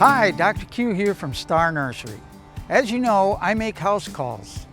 Hi, Dr. Q here from Star Nursery. As you know, I make house calls.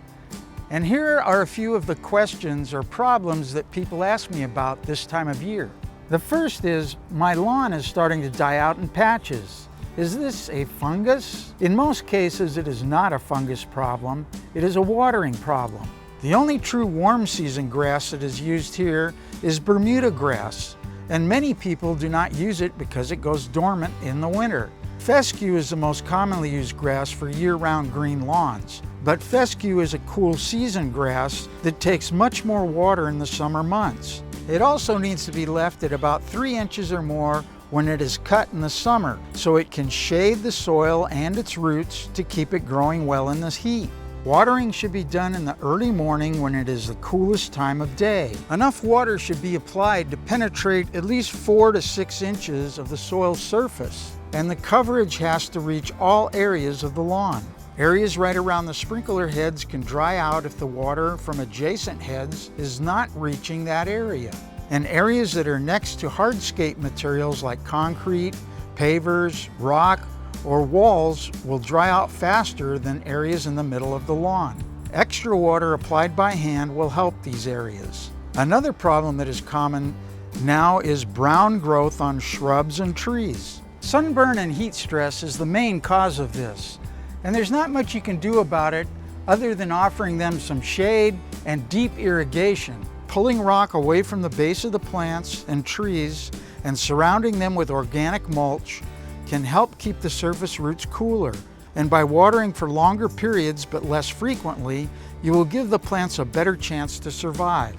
And here are a few of the questions or problems that people ask me about this time of year. The first is, my lawn is starting to die out in patches. Is this a fungus? In most cases, it is not a fungus problem. It is a watering problem. The only true warm season grass that is used here is Bermuda grass, and many people do not use it because it goes dormant in the winter. Fescue is the most commonly used grass for year-round green lawns, but fescue is a cool season grass that takes much more water in the summer months. It also needs to be left at about 3 inches or more when it is cut in the summer, so it can shade the soil and its roots to keep it growing well in this heat. Watering should be done in the early morning when it is the coolest time of day. Enough water should be applied to penetrate at least 4 to 6 inches of the soil's surface, and the coverage has to reach all areas of the lawn. Areas right around the sprinkler heads can dry out if the water from adjacent heads is not reaching that area. And areas that are next to hardscape materials like concrete, pavers, rock, or walls will dry out faster than areas in the middle of the lawn. Extra water applied by hand will help these areas. Another problem that is common now is brown growth on shrubs and trees. Sunburn and heat stress is the main cause of this, and there's not much you can do about it other than offering them some shade and deep irrigation. Pulling rock away from the base of the plants and trees and surrounding them with organic mulch can help keep the surface roots cooler. And by watering for longer periods but less frequently, you will give the plants a better chance to survive.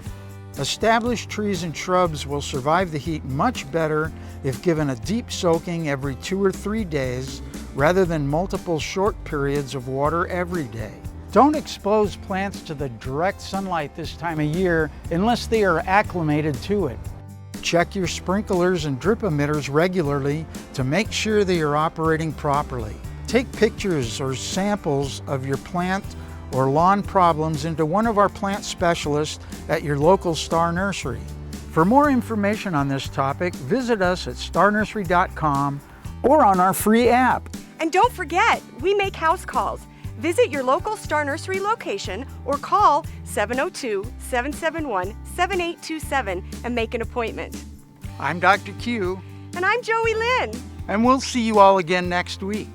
Established trees and shrubs will survive the heat much better if given a deep soaking every 2 or 3 days rather than multiple short periods of water every day. Don't expose plants to the direct sunlight this time of year unless they are acclimated to it. Check your sprinklers and drip emitters regularly to make sure they are operating properly. Take pictures or samples of your plant or lawn problems into one of our plant specialists at your local Star Nursery. For more information on this topic, visit us at starnursery.com or on our free app. And don't forget, we make house calls. Visit your local Star Nursery location or call 702-771-7827 and make an appointment. I'm Dr. Q. And I'm Joey Lynn. And we'll see you all again next week.